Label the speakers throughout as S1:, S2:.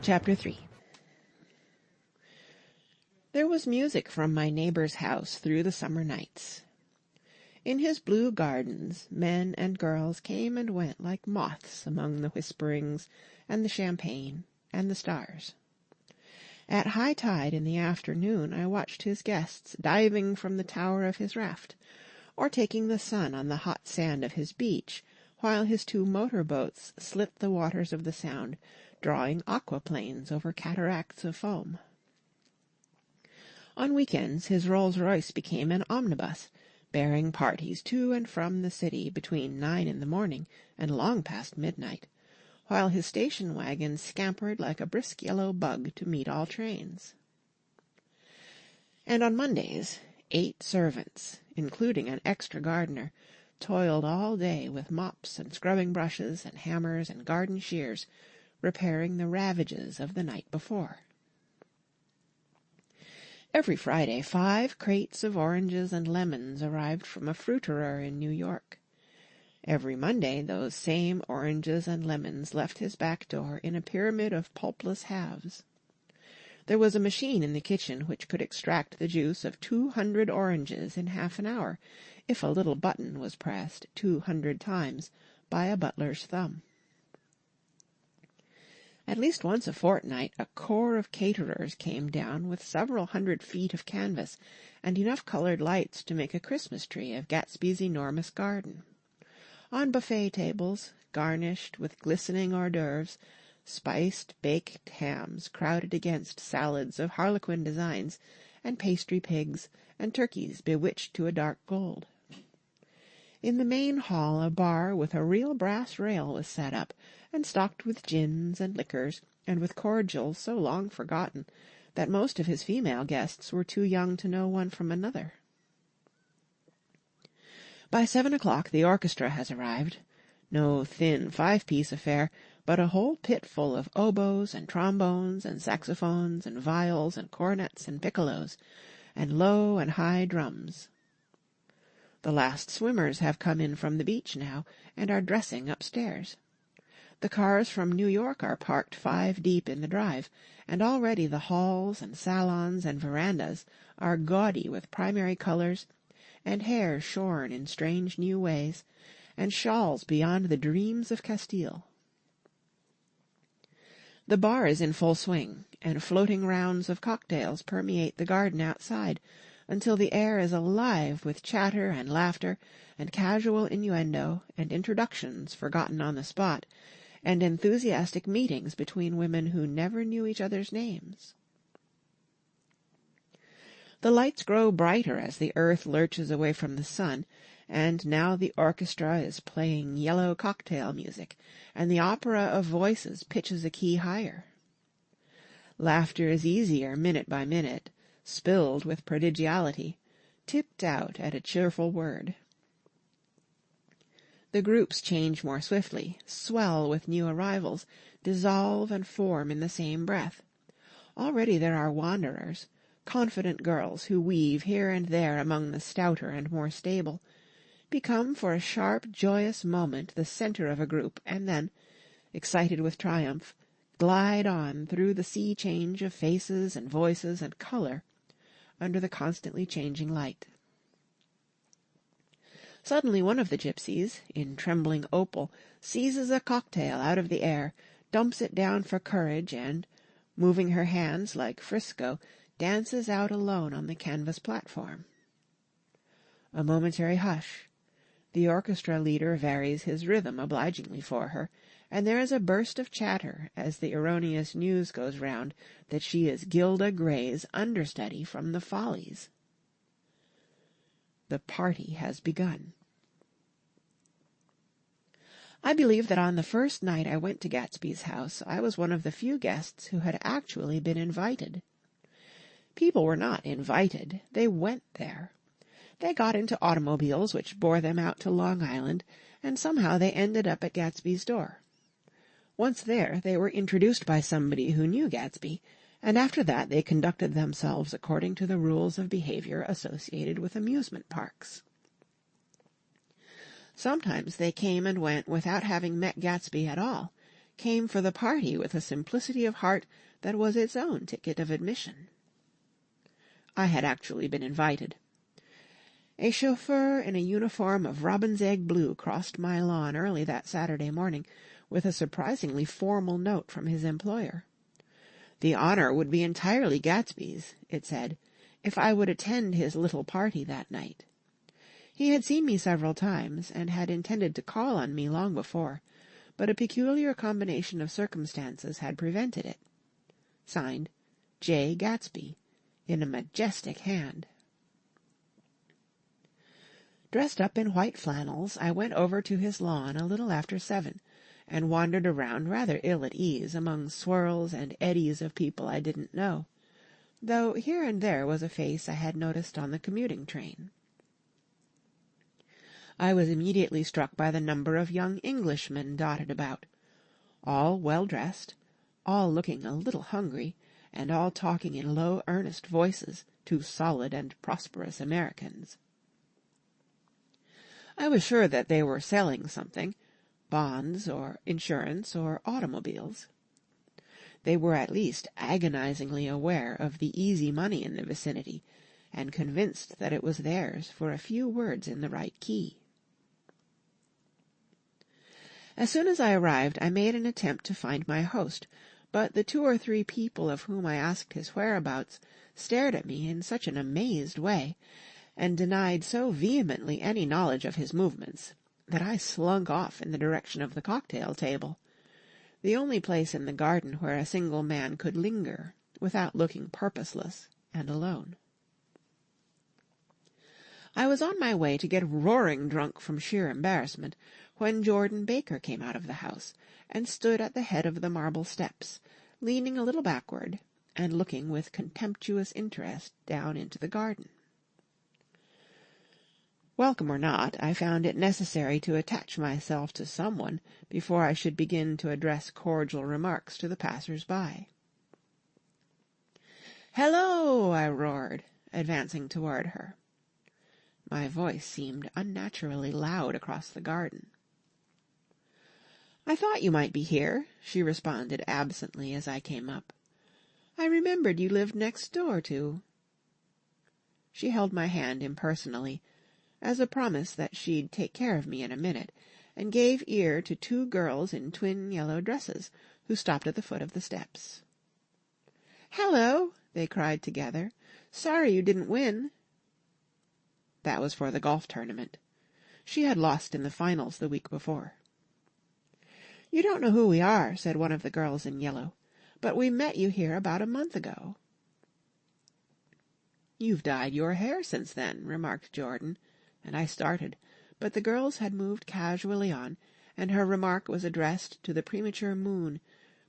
S1: Chapter 3. There was music from my neighbor's house through the summer nights. In his blue gardens, men and girls came and went like moths among the whisperings and the champagne and the stars. At high tide in the afternoon I watched his guests diving from the tower of his raft, or taking the sun on the hot sand of his beach, while his 2 motor boats slit the waters of the Sound, drawing aquaplanes over cataracts of foam. On weekends his Rolls-Royce became an omnibus, bearing parties to and from the city between 9 in the morning and long past midnight, while his station wagon scampered like a brisk yellow bug to meet all trains. And on Mondays, 8 servants, including an extra gardener, toiled all day with mops and scrubbing brushes and hammers and garden shears, repairing the ravages of the night before. Every Friday 5 crates of oranges and lemons arrived from a fruiterer in New York. Every Monday those same oranges and lemons left his back door in a pyramid of pulpless halves. There was a machine in the kitchen which could extract the juice of 200 oranges in half an hour, if a little button was pressed 200 times by a butler's thumb. At least once a fortnight a corps of caterers came down with several hundred feet of canvas and enough colored lights to make a Christmas tree of Gatsby's enormous garden. On buffet tables, garnished with glistening hors d'oeuvres, spiced baked hams crowded against salads of harlequin designs, and pastry pigs, and turkeys bewitched to a dark gold. In the main hall a bar with a real brass rail was set up, and stocked with gins and liquors, and with cordials so long forgotten that most of his female guests were too young to know one from another. By 7 o'clock the orchestra has arrived, no thin 5-piece affair, but a whole pit full of oboes and trombones and saxophones and viols and cornets and piccolos, and low and high drums. The last swimmers have come in from the beach now, and are dressing upstairs. The cars from New York are parked 5 deep in the drive, and already the halls and salons and verandas are gaudy with primary colors, and hair shorn in strange new ways, and shawls beyond the dreams of Castile. The bar is in full swing, and floating rounds of cocktails permeate the garden outside, until the air is alive with chatter and laughter, and casual innuendo, and introductions forgotten on the spot, and enthusiastic meetings between women who never knew each other's names. The lights grow brighter as the earth lurches away from the sun, and now the orchestra is playing yellow cocktail music, and the opera of voices pitches a key higher. Laughter is easier minute by minute, spilled with prodigality, tipped out at a cheerful word. The groups change more swiftly, swell with new arrivals, dissolve and form in the same breath. Already there are wanderers, confident girls who weave here and there among the stouter and more stable, become for a sharp, joyous moment the center of a group, and then, excited with triumph, glide on through the sea change of faces and voices and color, under the constantly changing light. Suddenly one of the gypsies, in trembling opal, seizes a cocktail out of the air, dumps it down for courage, and, moving her hands like Frisco, dances out alone on the canvas platform. A momentary hush. The orchestra leader varies his rhythm obligingly for her, and there is a burst of chatter as the erroneous news goes round that she is Gilda Gray's understudy from the Follies. The party has begun. I believe that on the first night I went to Gatsby's house I was one of the few guests who had actually been invited. People were not invited, they went there. They got into automobiles which bore them out to Long Island, and somehow they ended up at Gatsby's door. Once there, they were introduced by somebody who knew Gatsby, and after that they conducted themselves according to the rules of behavior associated with amusement parks. Sometimes they came and went without having met Gatsby at all, came for the party with a simplicity of heart that was its own ticket of admission. I had actually been invited. A chauffeur in a uniform of robin's egg blue crossed my lawn early that Saturday morning with a surprisingly formal note from his employer. The honor would be entirely Gatsby's, it said, if I would attend his little party that night. He had seen me several times, and had intended to call on me long before, but a peculiar combination of circumstances had prevented it. Signed, J. Gatsby, in a majestic hand. Dressed up in white flannels, I went over to his lawn a little after 7, and wandered around rather ill at ease among swirls and eddies of people I didn't know, though here and there was a face I had noticed on the commuting train. I was immediately struck by the number of young Englishmen dotted about, all well-dressed, all looking a little hungry, and all talking in low, earnest voices to solid and prosperous Americans. I was sure that they were selling something, bonds or insurance or automobiles. They were at least agonizingly aware of the easy money in the vicinity, and convinced that it was theirs for a few words in the right key. As soon as I arrived, I made an attempt to find my host, but the 2 or 3 people of whom I asked his whereabouts stared at me in such an amazed way, and denied so vehemently any knowledge of his movements, that I slunk off in the direction of the cocktail table, the only place in the garden where a single man could linger without looking purposeless and alone. I was on my way to get roaring drunk from sheer embarrassment, when Jordan Baker came out of the house, and stood at the head of the marble steps, leaning a little backward, and looking with contemptuous interest down into the garden. Welcome or not, I found it necessary to attach myself to someone before I should begin to address cordial remarks to the passers-by. "Hello!" I roared, advancing toward her. My voice seemed unnaturally loud across the garden. "I thought you might be here," she responded absently as I came up. "I remembered you lived next door to—" She held my hand impersonally, as a promise that she'd take care of me in a minute, and gave ear to 2 girls in twin yellow dresses, who stopped at the foot of the steps. "Hello!" they cried together. "Sorry you didn't win." That was for the golf tournament. She had lost in the finals the week before. "You don't know who we are," said one of the girls in yellow, "but we met you here about a month ago." "You've dyed your hair since then," remarked Jordan, and I started, but the girls had moved casually on, and her remark was addressed to the premature moon,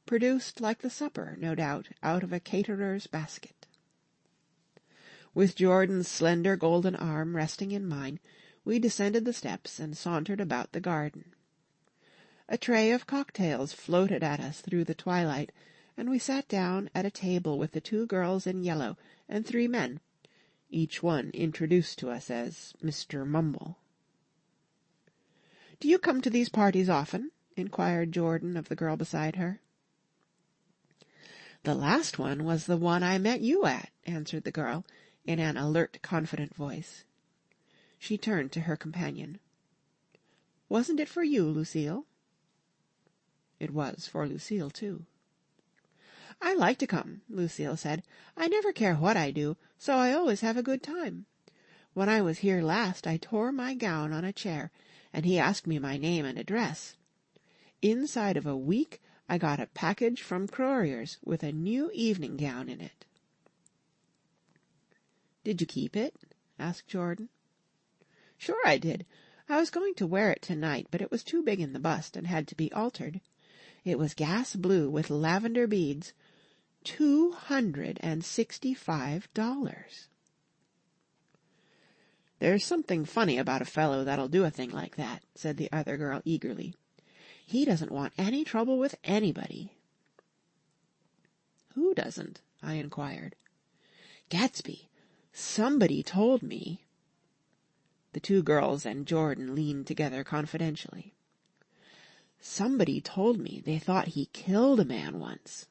S1: produced like the supper, no doubt, out of a caterer's basket. With Jordan's slender golden arm resting in mine, we descended the steps and sauntered about the garden. A tray of cocktails floated at us through the twilight, and we sat down at a table with the 2 girls in yellow and 3 men, each one introduced to us as Mr. Mumble. "Do you come to these parties often?" inquired Jordan of the girl beside her. "The last one was the one I met you at," answered the girl, in an alert, confident voice. She turned to her companion. "Wasn't it for you, Lucille?" It was for Lucille, too. "I like to come," Lucille said. "I never care what I do, so I always have a good time. When I was here last, I tore my gown on a chair, and he asked me my name and address. Inside of a week, I got a package from Crorier's with a new evening gown in it." "Did you keep it?" asked Jordan. "Sure I did. I was going to wear it tonight, but it was too big in the bust and had to be altered. It was gas blue with lavender beads. $265. "There's something funny about a fellow that'll do a thing like that," said the other girl eagerly. "He doesn't want any trouble with anybody." "Who doesn't?" I inquired. "Gatsby. Somebody told me." The 2 girls and Jordan leaned together confidentially. Somebody told me they thought he killed a man once."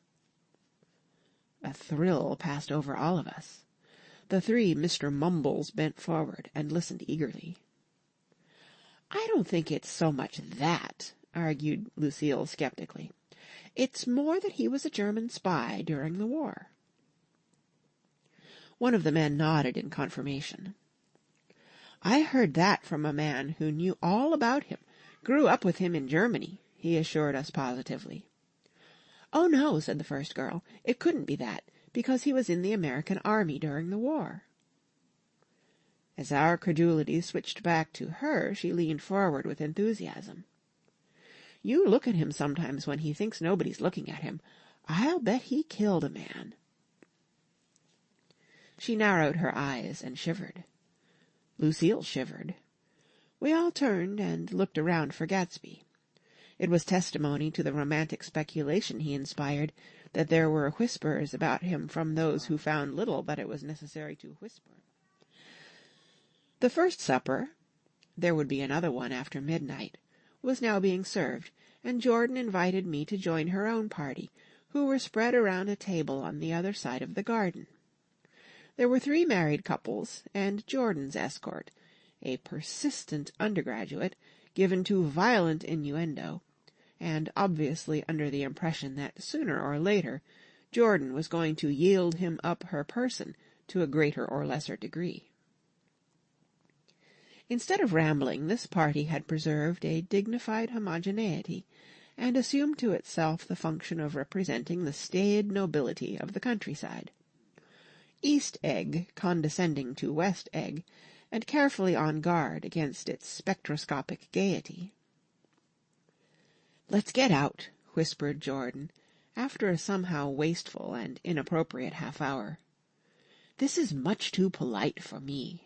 S1: A thrill passed over all of us. The three Mr. Mumbles bent forward and listened eagerly. "I don't think it's so much that," argued Lucille skeptically. "It's more that he was a German spy during the war." One of the men nodded in confirmation. "I heard that from a man who knew all about him, grew up with him in Germany," he assured us positively. "Oh, no," said the first girl. "It couldn't be that, because he was in the American army during the war." As our credulity switched back to her, she leaned forward with enthusiasm. "You look at him sometimes when he thinks nobody's looking at him. I'll bet he killed a man." She narrowed her eyes and shivered. Lucille shivered. We all turned and looked around for Gatsby. It was testimony to the romantic speculation he inspired that there were whispers about him from those who found little that it was necessary to whisper. The first supper, there would be another one after midnight, was now being served, and Jordan invited me to join her own party, who were spread around a table on the other side of the garden. There were 3 married couples, and Jordan's escort, a persistent undergraduate, given to violent innuendo, and obviously under the impression that sooner or later Jordan was going to yield him up her person to a greater or lesser degree. Instead of rambling, this party had preserved a dignified homogeneity, and assumed to itself the function of representing the staid nobility of the countryside. East Egg condescending to West Egg, and carefully on guard against its spectroscopic gaiety. "Let's get out," whispered Jordan, after a somehow wasteful and inappropriate half-hour. "This is much too polite for me."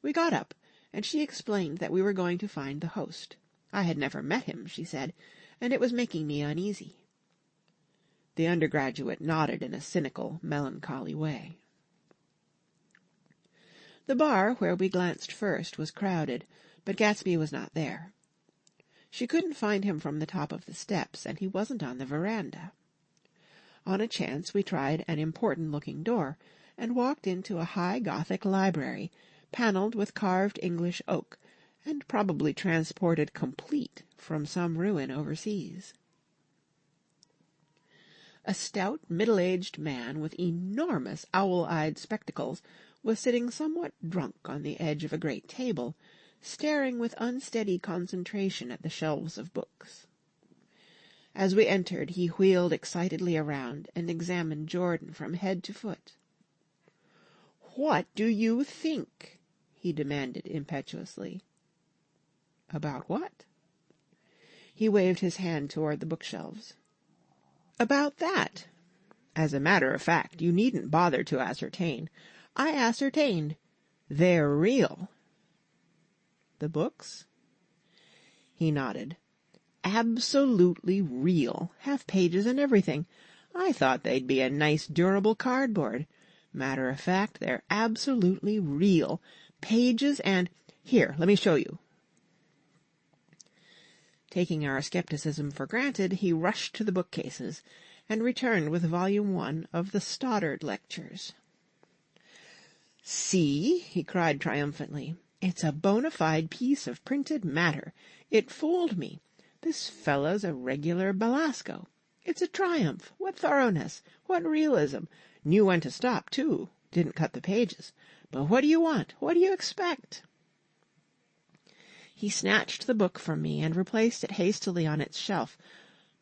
S1: We got up, and she explained that we were going to find the host. I had never met him, she said, and it was making me uneasy. The undergraduate nodded in a cynical, melancholy way. The bar where we glanced first was crowded, but Gatsby was not there. She couldn't find him from the top of the steps, and he wasn't on the veranda. On a chance we tried an important-looking door, and walked into a high Gothic library, panelled with carved English oak, and probably transported complete from some ruin overseas. A stout, middle-aged man with enormous owl-eyed spectacles was sitting somewhat drunk on the edge of a great table, staring with unsteady concentration at the shelves of books. As we entered, he wheeled excitedly around and examined Jordan from head to foot. "What do you think?" he demanded impetuously. "About what?" He waved his hand toward the bookshelves. "About that. As a matter of fact, you needn't bother to ascertain. I ascertained. They're real." "The books?" He nodded. "Absolutely real. Have pages and everything. I thought they'd be a nice durable cardboard. Matter of fact, they're absolutely real. Pages and... Here, let me show you." Taking our skepticism for granted, he rushed to the bookcases, and returned with Volume 1 of the Stoddard Lectures. "See," he cried triumphantly, "it's a bona fide piece of printed matter. It fooled me. This fellow's a regular Belasco. It's a triumph. What thoroughness! What realism! Knew when to stop, too. Didn't cut the pages. But what do you want? What do you expect?" He snatched the book from me and replaced it hastily on its shelf,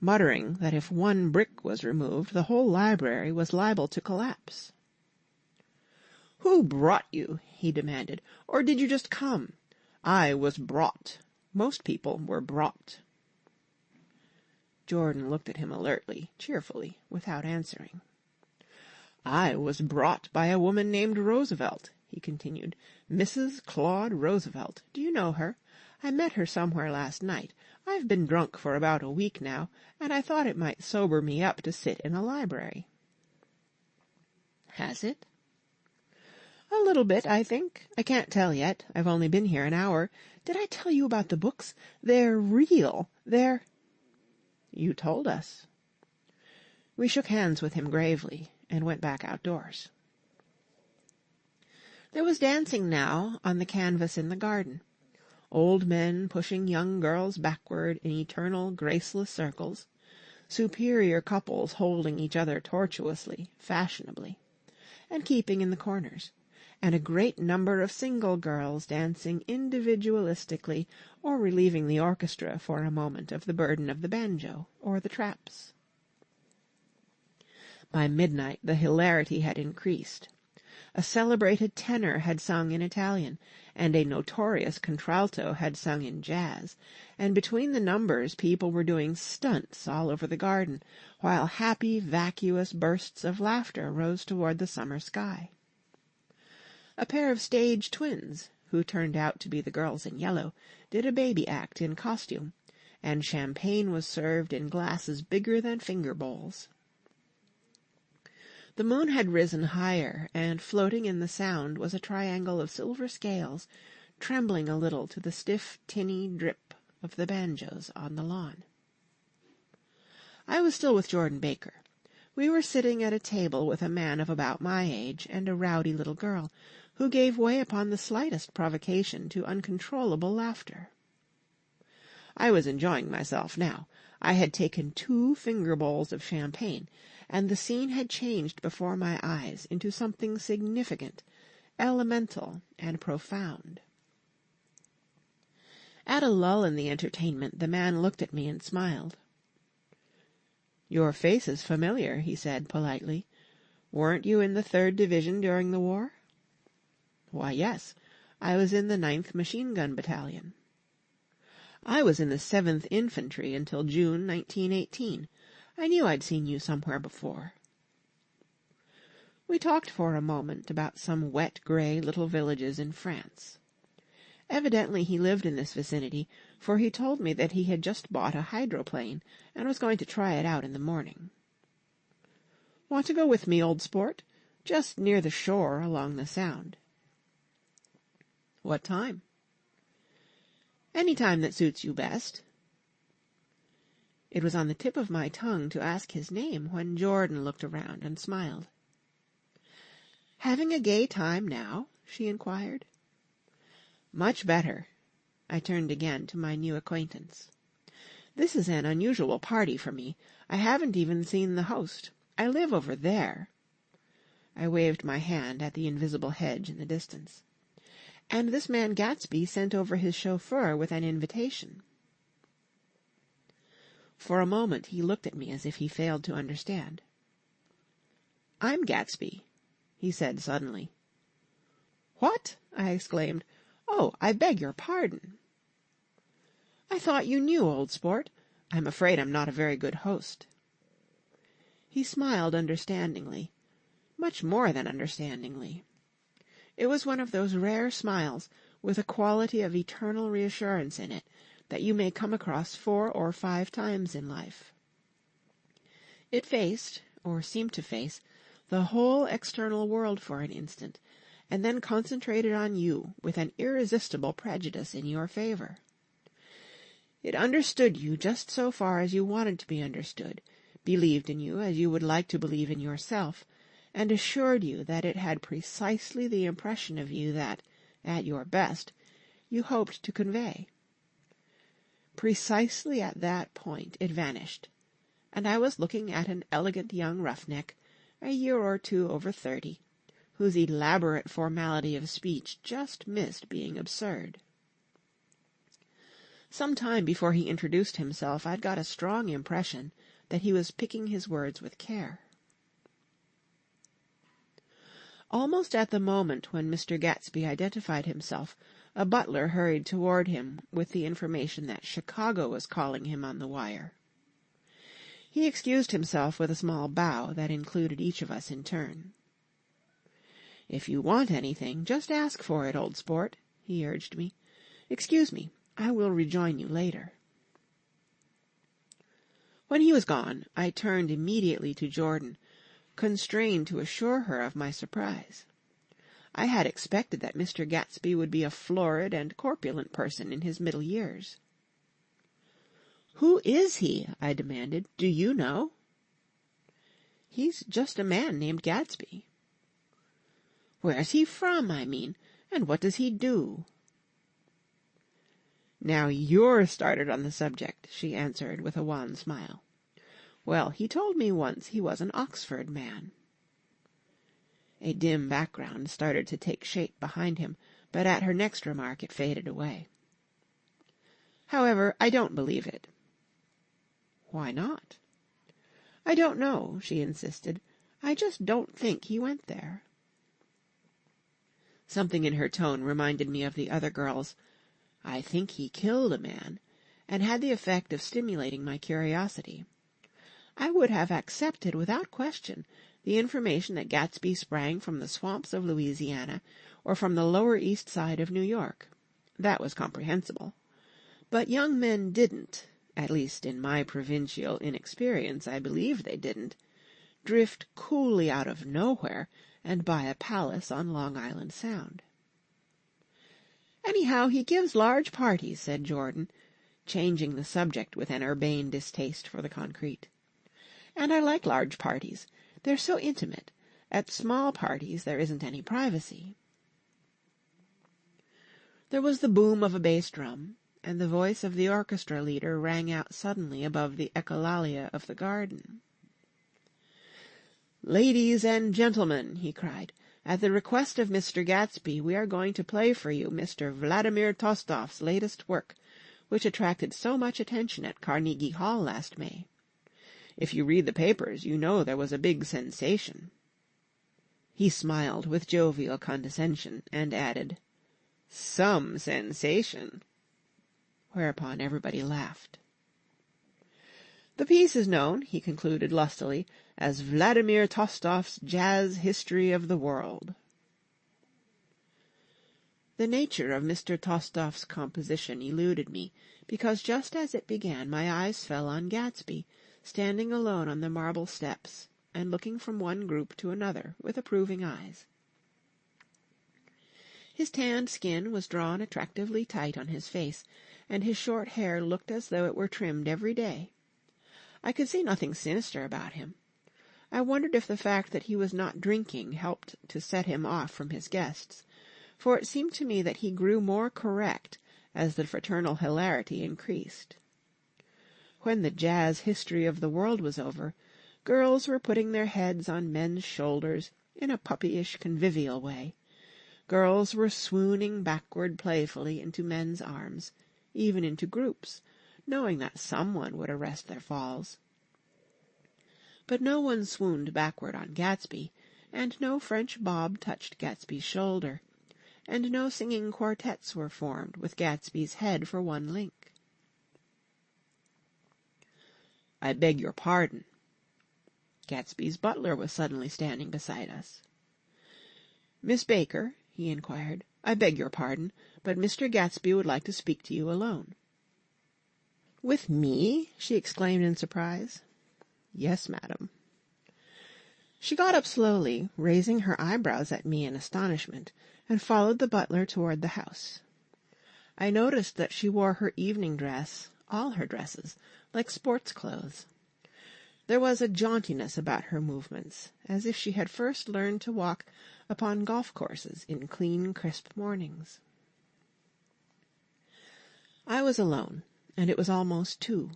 S1: muttering that if one brick was removed, the whole library was liable to collapse. "Who brought you?" he demanded. "Or did you just come? I was brought. Most people were brought." Jordan looked at him alertly, cheerfully, without answering. "I was brought by a woman named Roosevelt," he continued. "Mrs. Claude Roosevelt. Do you know her? I met her somewhere last night. I've been drunk for about a week now, and I thought it might sober me up to sit in a library." "Has it?" A little bit, I think. I can't tell yet. I've only been here an hour. Did I tell you about the books? They're real. You told us. We shook hands with him gravely and went back outdoors. There was dancing now on the canvas in the garden. Old men pushing young girls backward in eternal, graceless circles, superior couples holding each other tortuously, fashionably, and keeping in the corners, and a great number of single girls dancing individualistically or relieving the orchestra for a moment of the burden of the banjo or the traps. By midnight the hilarity had increased. A celebrated tenor had sung in Italian, and a notorious contralto had sung in jazz, and between the numbers people were doing stunts all over the garden, while happy, vacuous bursts of laughter rose toward the summer sky. A pair of stage twins, who turned out to be the girls in yellow, did a baby act in costume, and champagne was served in glasses bigger than finger bowls. The moon had risen higher, and floating in the Sound was a triangle of silver scales, trembling a little to the stiff, tinny drip of the banjos on the lawn. I was still with Jordan Baker. We were sitting at a table with a man of about my age and a rowdy little girl, who gave way upon the slightest provocation to uncontrollable laughter. I was enjoying myself now. I had taken 2 finger bowls of champagne, and the scene had changed before my eyes into something significant, elemental, and profound. At a lull in the entertainment, the man looked at me and smiled. "Your face is familiar," he said politely. "Weren't you in the 3rd Division during the war?" "Why, yes. I was in the 9th Machine Gun Battalion." "I was in the 7th Infantry until June 1918. I knew I'd seen you somewhere before." We talked for a moment about some wet, grey little villages in France. Evidently he lived in this vicinity, for he told me that he had just bought a hydroplane and was going to try it out in the morning. "Want to go with me, old sport? Just near the shore along the Sound." "What time?" "Any time that suits you best." It was on the tip of my tongue to ask his name when Jordan looked around and smiled. "Having a gay time now?" she inquired. "Much better." I turned again to my new acquaintance. "This is an unusual party for me. I haven't even seen the host. I live over there." I waved my hand at the invisible hedge in the distance. "And this man Gatsby sent over his chauffeur with an invitation." For a moment he looked at me as if he failed to understand. "I'm Gatsby," he said suddenly. "What?" I exclaimed. "Oh, I beg your pardon." "I thought you knew, old sport. I'm afraid I'm not a very good host." He smiled understandingly, much more than understandingly. It was one of those rare smiles with a quality of eternal reassurance in it that you may come across 4 or 5 times in life. It faced, or seemed to face, the whole external world for an instant, and then concentrated on you with an irresistible prejudice in your favor. It understood you just so far as you wanted to be understood, believed in you as you would like to believe in yourself, and assured you that it had precisely the impression of you that, at your best, you hoped to convey. Precisely at that point it vanished, and I was looking at an elegant young roughneck, a year or 2 over 30, whose elaborate formality of speech just missed being absurd. Some time before he introduced himself, I'd got a strong impression that he was picking his words with care. Almost at the moment when Mr. Gatsby identified himself, a butler hurried toward him with the information that Chicago was calling him on the wire. He excused himself with a small bow that included each of us in turn. "If you want anything, just ask for it, old sport," he urged me. "Excuse me, I will rejoin you later." When he was gone, I turned immediately to Jordan, constrained to assure her of my surprise. I had expected that Mr. Gatsby would be a florid and corpulent person in his middle years. "Who is he?" I demanded. "Do you know?" "He's just a man named Gatsby." "Where's he from, I mean, and what does he do?" "Now you're started on the subject," she answered with a wan smile. "Well, he told me once he was an Oxford man." A dim background started to take shape behind him, but at her next remark it faded away. "However, I don't believe it." "Why not?" "I don't know," she insisted. "I just don't think he went there." Something in her tone reminded me of the other girls. "I think he killed a man," and had the effect of stimulating my curiosity. I would have accepted without question the information that Gatsby sprang from the swamps of Louisiana or from the Lower East Side of New York. That was comprehensible. But young men didn't, at least in my provincial inexperience I believe they didn't, drift coolly out of nowhere and buy a palace on Long Island Sound. "Anyhow, he gives large parties," said Jordan, changing the subject with an urbane distaste for the concrete. "And I like large parties. They're so intimate. At small parties there isn't any privacy." There was the boom of a bass drum, and the voice of the orchestra leader rang out suddenly above the echolalia of the garden. "Ladies and gentlemen," he cried, "at the request of Mr. Gatsby, we are going to play for you Mr. Vladimir Tostof's latest work, which attracted so much attention at Carnegie Hall last May. If you read the papers, you know there was a big sensation." He smiled with jovial condescension, and added, "Some sensation," whereupon everybody laughed. "The piece is known," he concluded lustily, "as Vladimir Tostof's Jazz History of the World." The nature of Mr. Tostof's composition eluded me, because just as it began my eyes fell on Gatsby, standing alone on the marble steps, and looking from one group to another with approving eyes. His tanned skin was drawn attractively tight on his face, and his short hair looked as though it were trimmed every day. I could see nothing sinister about him. I wondered if the fact that he was not drinking helped to set him off from his guests, for it seemed to me that he grew more correct as the fraternal hilarity increased. When the jazz history of the world was over, girls were putting their heads on men's shoulders in a puppyish convivial way. Girls were swooning backward playfully into men's arms, even into groups, knowing that someone would arrest their falls. But no one swooned backward on Gatsby, and no French bob touched Gatsby's shoulder, and no singing quartets were formed with Gatsby's head for one link. "I beg your pardon." Gatsby's butler was suddenly standing beside us. "Miss Baker," he inquired, "I beg your pardon, but Mr. Gatsby would like to speak to you alone." "With me?" she exclaimed in surprise. "Yes, madam." She got up slowly, raising her eyebrows at me in astonishment, and followed the butler toward the house. I noticed that she wore her evening dress, all her dresses, like sports clothes. There was a jauntiness about her movements, as if she had first learned to walk upon golf courses in clean, crisp mornings. I was alone, and it was almost 2.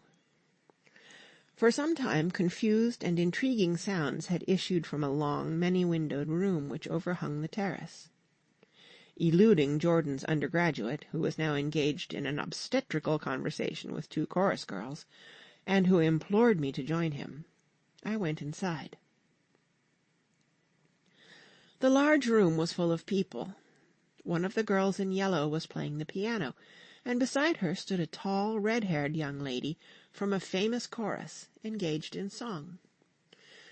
S1: For some time confused and intriguing sounds had issued from a long, many-windowed room which overhung the terrace. Eluding Jordan's undergraduate, who was now engaged in an obstetrical conversation with 2 chorus girls, and who implored me to join him, I went inside. The large room was full of people. One of the girls in yellow was playing the piano, and beside her stood a tall, red-haired young lady from a famous chorus, engaged in song.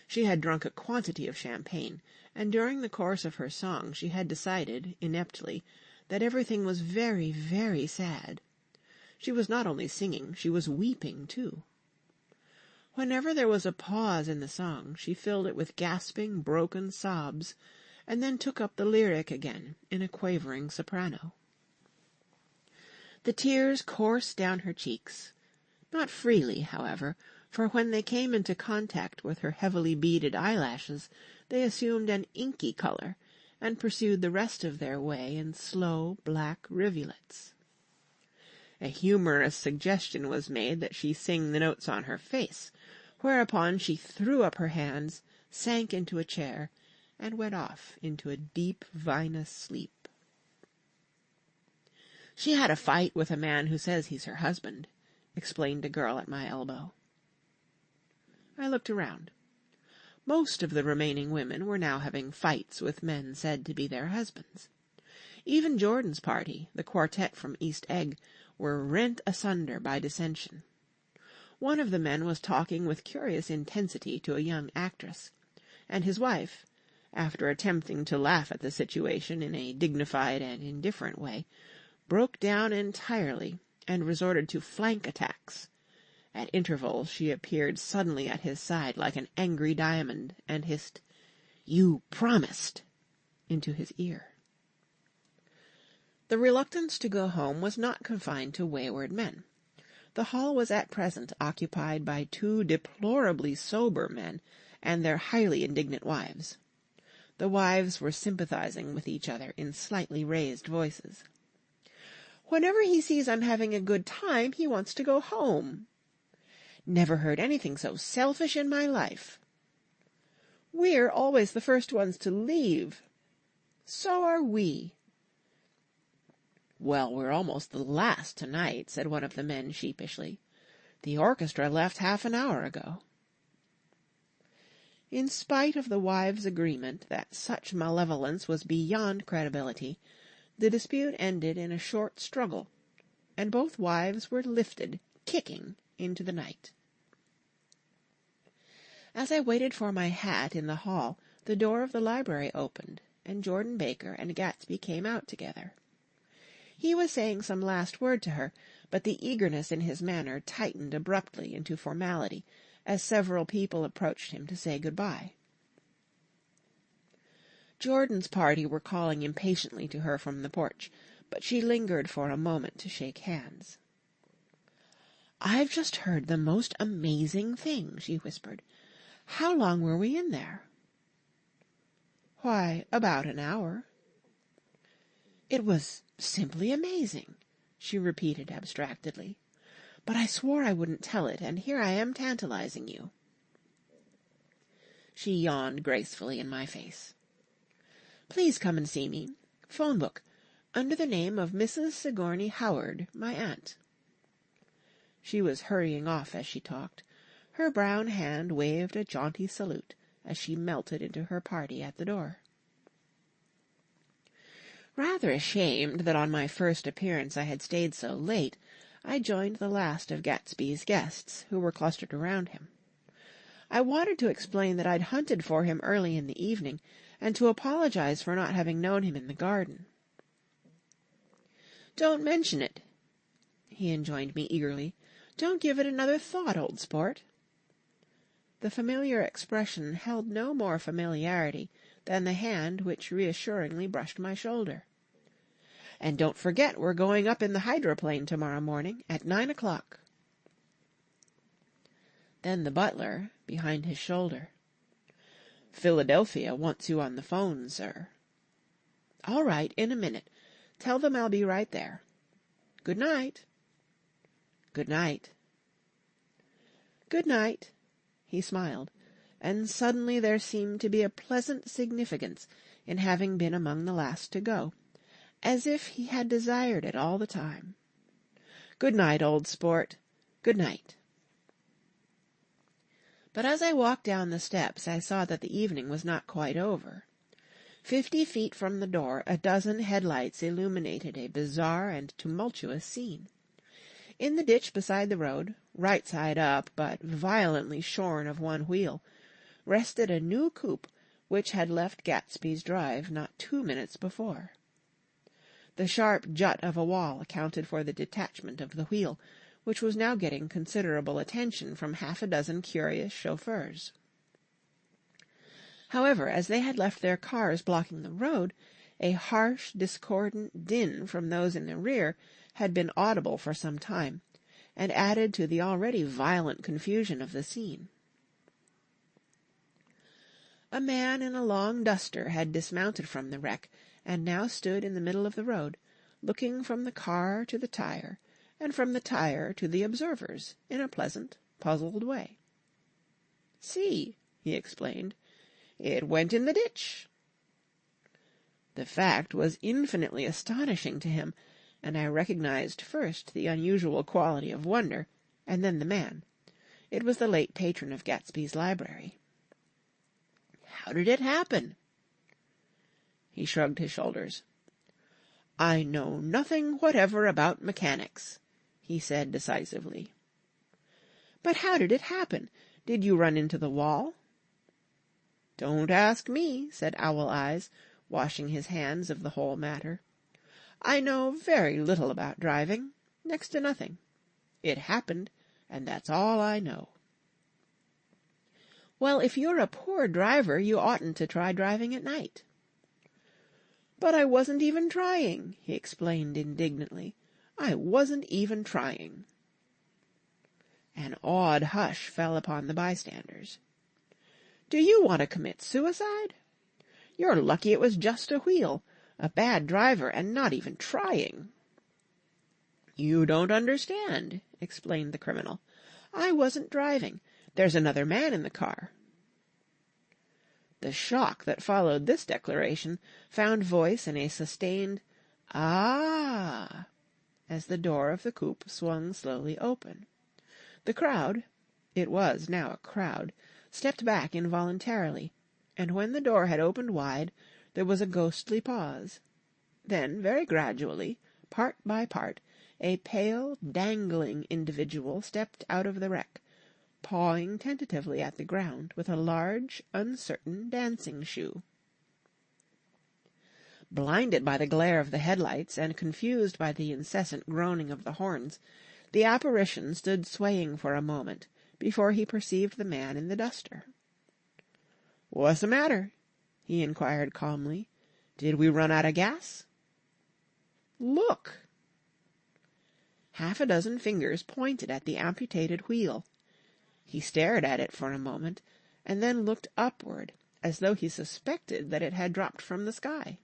S1: She had drunk a quantity of champagne, and during the course of her song she had decided, ineptly, that everything was very, very sad. She was not only singing, she was weeping too. Whenever there was a pause in the song, she filled it with gasping, broken sobs, and then took up the lyric again in a quavering soprano. The tears coursed down her cheeks, not freely, however, for when they came into contact with her heavily beaded eyelashes, they assumed an inky color, and pursued the rest of their way in slow black rivulets. A humorous suggestion was made that she sing the notes on her face, whereupon she threw up her hands, sank into a chair, and went off into a deep vinous sleep. "She had a fight with a man who says he's her husband," explained a girl at my elbow. I looked around. Most of the remaining women were now having fights with men said to be their husbands. Even Jordan's party, the quartet from East Egg, were rent asunder by dissension. One of the men was talking with curious intensity to a young actress, and his wife, after attempting to laugh at the situation in a dignified and indifferent way, broke down entirely and resorted to flank attacks. At intervals she appeared suddenly at his side like an angry diamond, and hissed, "You promised!" into his ear. The reluctance to go home was not confined to wayward men. The hall was at present occupied by 2 deplorably sober men and their highly indignant wives. The wives were sympathizing with each other in slightly raised voices. "Whenever he sees I'm having a good time, he wants to go home." "Never heard anything so selfish in my life." "We're always the first ones to leave." "So are we." "Well, we're almost the last tonight," said one of the men sheepishly. "The orchestra left half an hour ago." In spite of the wives' agreement that such malevolence was beyond credibility, the dispute ended in a short struggle, and both wives were lifted, kicking, into the night. As I waited for my hat in the hall, the door of the library opened, and Jordan Baker and Gatsby came out together. He was saying some last word to her, but the eagerness in his manner tightened abruptly into formality as several people approached him to say good-bye. Jordan's party were calling impatiently to her from the porch, but she lingered for a moment to shake hands. "I've just heard the most amazing thing," she whispered. "How long were we in there?" "Why, about an hour." "It was simply amazing," she repeated abstractedly. "But I swore I wouldn't tell it, and here I am tantalizing you." She yawned gracefully in my face. "Please come and see me. Phone book. Under the name of Mrs. Sigourney Howard, my aunt." She was hurrying off as she talked. Her brown hand waved a jaunty salute as she melted into her party at the door. Rather ashamed that on my first appearance I had stayed so late, I joined the last of Gatsby's guests, who were clustered around him. I wanted to explain that I'd hunted for him early in the evening, and to apologize for not having known him in the garden. "Don't mention it," he enjoined me eagerly. "Don't give it another thought, old sport." The familiar expression held no more familiarity than the hand which reassuringly brushed my shoulder. "And don't forget we're going up in the hydroplane tomorrow morning at 9 o'clock. Then the butler, behind his shoulder. "Philadelphia wants you on the phone, sir." "All right, in a minute. Tell them I'll be right there. Good night." "Good night." "Good night." He smiled, and suddenly there seemed to be a pleasant significance in having been among the last to go, as if he had desired it all the time. "Good night, old sport. Good night." But as I walked down the steps I saw that the evening was not quite over. 50 feet from the door a dozen headlights illuminated a bizarre and tumultuous scene. In the ditch beside the road, right side up but violently shorn of one wheel, rested a new coupe which had left Gatsby's drive not 2 minutes before. The sharp jut of a wall accounted for the detachment of the wheel, which was now getting considerable attention from half a dozen curious chauffeurs. However, as they had left their cars blocking the road, a harsh, discordant din from those in the rear had been audible for some time, and added to the already violent confusion of the scene. A man in a long duster had dismounted from the wreck, and now stood in the middle of the road, looking from the car to the tire, and from the tire to the observers, in a pleasant, puzzled way. "See," he explained, "it went in the ditch." The fact was infinitely astonishing to him, and I recognized first the unusual quality of wonder, and then the man. It was the late patron of Gatsby's library. "How did it happen?" He shrugged his shoulders. "I know nothing whatever about mechanics," he said decisively. "But how did it happen? Did you run into the wall?" "Don't ask me," said Owl Eyes, washing his hands of the whole matter. "I know very little about driving, next to nothing. It happened, and that's all I know." "Well, if you're a poor driver, you oughtn't to try driving at night." "But I wasn't even trying," he explained indignantly. "I wasn't even trying." An awed hush fell upon the bystanders. "Do you want to commit suicide? You're lucky it was just a wheel, a bad driver, and not even trying." "You don't understand," explained the criminal. "I wasn't driving. There's another man in the car." The shock that followed this declaration found voice in a sustained "Ah!" as the door of the coupe swung slowly open. The crowd, it was now a crowd, stepped back involuntarily, and when the door had opened wide, there was a ghostly pause. Then, very gradually, part by part, a pale, dangling individual stepped out of the wreck, pawing tentatively at the ground with a large, uncertain dancing shoe. Blinded by the glare of the headlights and confused by the incessant groaning of the horns, the apparition stood swaying for a moment before he perceived the man in the duster. "What's the matter?" he inquired calmly. "Did we run out of gas?" "Look!" Half a dozen fingers pointed at the amputated wheel. He stared at it for a moment, and then looked upward, as though he suspected that it had dropped from the sky.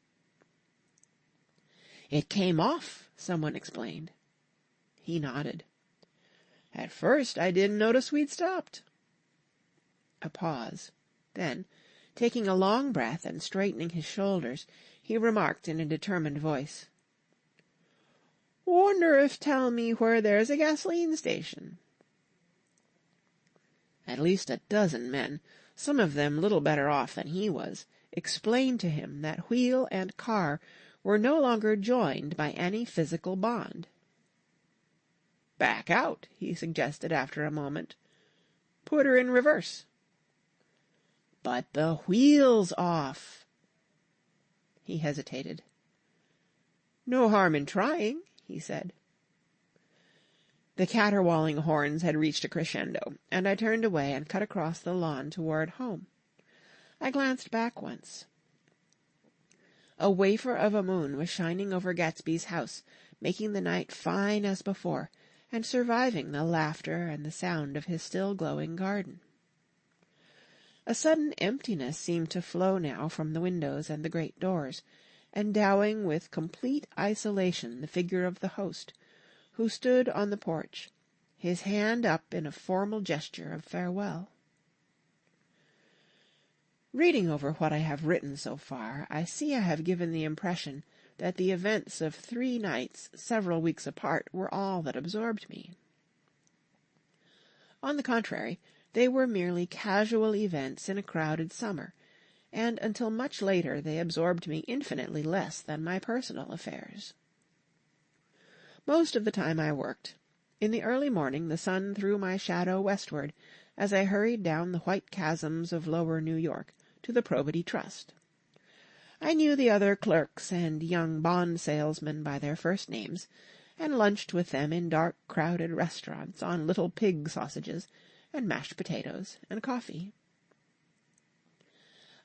S1: "It came off," someone explained. He nodded. "At first I didn't notice we'd stopped." A pause. Then, taking a long breath and straightening his shoulders, he remarked in a determined voice, "Wonder if tell me where there's a gasoline station." At least a dozen men, some of them little better off than he was, explained to him that wheel and car were no longer joined by any physical bond. "Back out," he suggested after a moment. "Put her in reverse." "But the wheel's off." He hesitated. "No harm in trying," he said. The caterwauling horns had reached a crescendo, and I turned away and cut across the lawn toward home. I glanced back once. A wafer of a moon was shining over Gatsby's house, making the night fine as before, and surviving the laughter and the sound of his still glowing garden. A sudden emptiness seemed to flow now from the windows and the great doors, endowing with complete isolation the figure of the host, who stood on the porch, his hand up in a formal gesture of farewell. Reading over what I have written so far, I see I have given the impression that the events of 3 nights several weeks apart were all that absorbed me. On the contrary, they were merely casual events in a crowded summer, and until much later they absorbed me infinitely less than my personal affairs. Most of the time I worked. In the early morning the sun threw my shadow westward as I hurried down the white chasms of lower New York to the Probity Trust. I knew the other clerks and young bond salesmen by their first names, and lunched with them in dark, crowded restaurants on little pig sausages and mashed potatoes and coffee.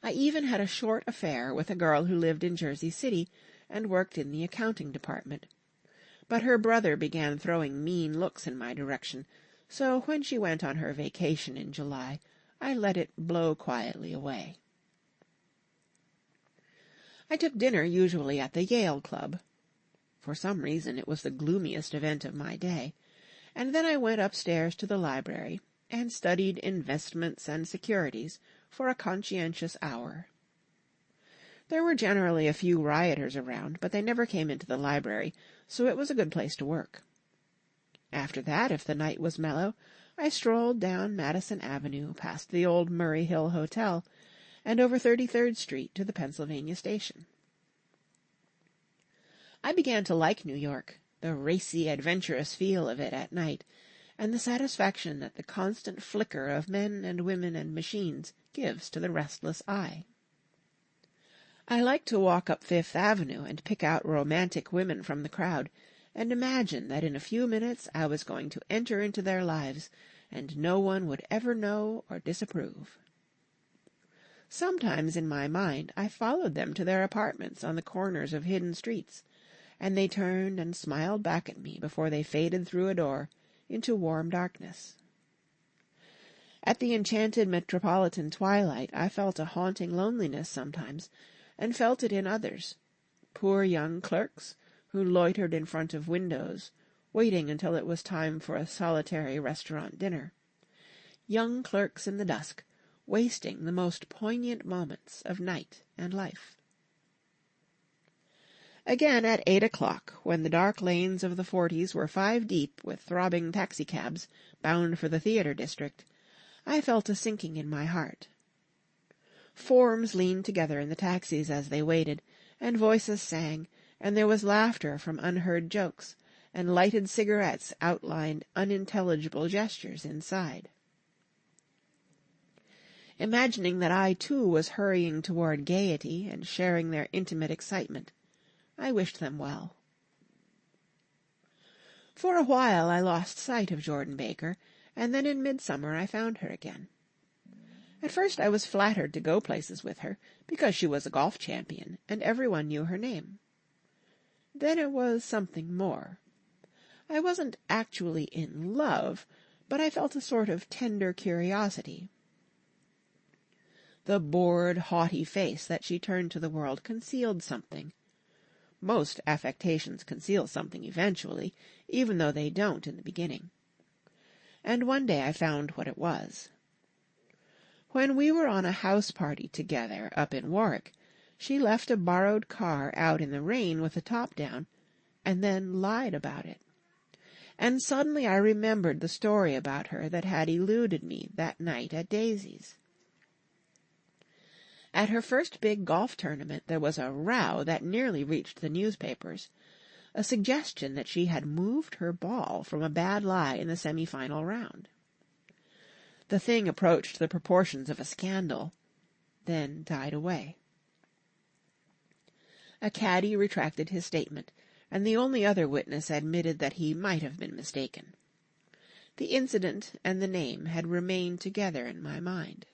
S1: I even had a short affair with a girl who lived in Jersey City and worked in the accounting department. But her brother began throwing mean looks in my direction, so when she went on her vacation in July, I let it blow quietly away. I took dinner usually at the Yale Club. For some reason it was the gloomiest event of my day, and then I went upstairs to the library and studied investments and securities for a conscientious hour. There were generally a few rioters around, but they never came into the library, so it was a good place to work. After that, if the night was mellow, I strolled down Madison Avenue past the old Murray Hill Hotel and over 33rd Street to the Pennsylvania Station. I began to like New York, the racy, adventurous feel of it at night, and the satisfaction that the constant flicker of men and women and machines gives to the restless eye. I liked to walk up Fifth Avenue and pick out romantic women from the crowd, and imagine that in a few minutes I was going to enter into their lives, and no one would ever know or disapprove. Sometimes in my mind I followed them to their apartments on the corners of hidden streets, and they turned and smiled back at me before they faded through a door into warm darkness. At the enchanted metropolitan twilight I felt a haunting loneliness sometimes, and felt it in others, poor young clerks who loitered in front of windows, waiting until it was time for a solitary restaurant dinner, young clerks in the dusk, wasting the most poignant moments of night and life. Again at 8 o'clock, when the dark lanes of the 40s were 5 deep with throbbing taxicabs bound for the theatre district, I felt a sinking in my heart. Forms leaned together in the taxis as they waited, and voices sang, and there was laughter from unheard jokes, and lighted cigarettes outlined unintelligible gestures inside. Imagining that I too was hurrying toward gaiety and sharing their intimate excitement, I wished them well. For a while I lost sight of Jordan Baker, and then in midsummer I found her again. At first I was flattered to go places with her, because she was a golf champion, and everyone knew her name. Then it was something more. I wasn't actually in love, but I felt a sort of tender curiosity. The bored, haughty face that she turned to the world concealed something. Most affectations conceal something eventually, even though they don't in the beginning. And one day I found what it was. When we were on a house party together up in Warwick, she left a borrowed car out in the rain with the top down, and then lied about it. And suddenly I remembered the story about her that had eluded me that night at Daisy's. At her first big golf tournament there was a row that nearly reached the newspapers, a suggestion that she had moved her ball from a bad lie in the semi-final round. The thing approached the proportions of a scandal, then died away. A caddy retracted his statement, and the only other witness admitted that he might have been mistaken. The incident and the name had remained together in my mind.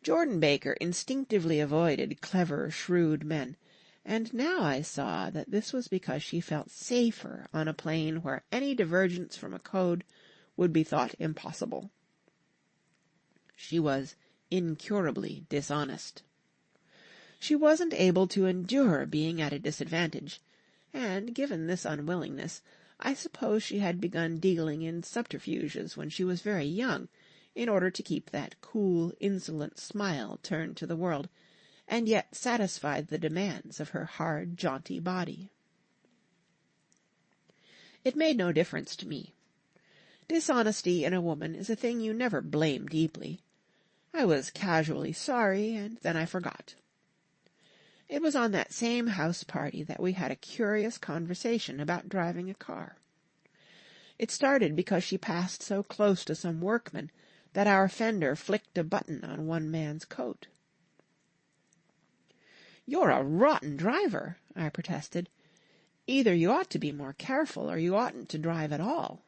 S1: Jordan Baker instinctively avoided clever, shrewd men, and now I saw that this was because she felt safer on a plane where any divergence from a code would be thought impossible. She was incurably dishonest. She wasn't able to endure being at a disadvantage, and, given this unwillingness, I suppose she had begun dealing in subterfuges when she was very young, in order to keep that cool, insolent smile turned to the world, and yet satisfy the demands of her hard, jaunty body. It made no difference to me. Dishonesty in a woman is a thing you never blame deeply. I was casually sorry, and then I forgot. It was on that same house party that we had a curious conversation about driving a car. It started because she passed so close to some workmen that our fender flicked a button on one man's coat. "You're a rotten driver," I protested. "Either you ought to be more careful, or you oughtn't to drive at all."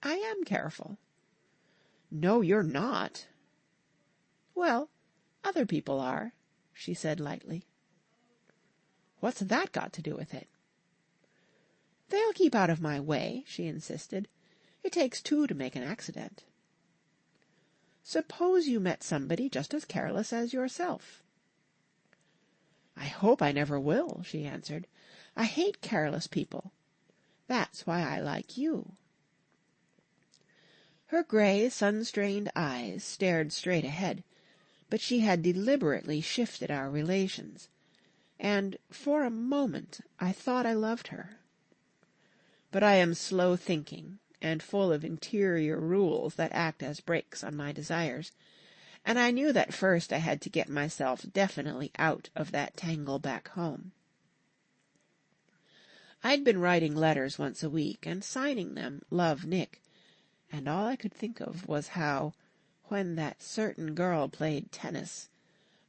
S1: "I am careful." "No, you're not." Well, other people are, she said lightly. What's that got to do with it? They'll keep out of my way, she insisted. It takes two to make an accident. Suppose you met somebody just as careless as yourself. I hope I never will, she answered. I hate careless people. That's why I like you. Her grey, sun-strained eyes stared straight ahead, but she had deliberately shifted our relations, and for a moment I thought I loved her. But I am slow-thinking and full of interior rules that act as brakes on my desires, and I knew that first I had to get myself definitely out of that tangle back home. I'd been writing letters once a week and signing them "Love, Nick," and all I could think of was how, when that certain girl played tennis,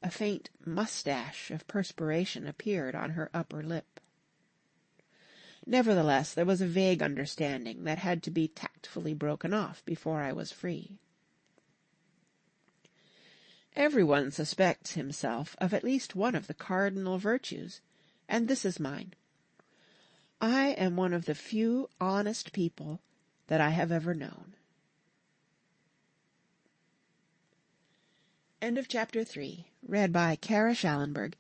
S1: a faint mustache of perspiration appeared on her upper lip. Nevertheless, there was a vague understanding that had to be tactfully broken off before I was free. Everyone suspects himself of at least one of the cardinal virtues, and this is mine. I am one of the few honest people that I have ever known. End of chapter 3, read by Kara Schallenberg.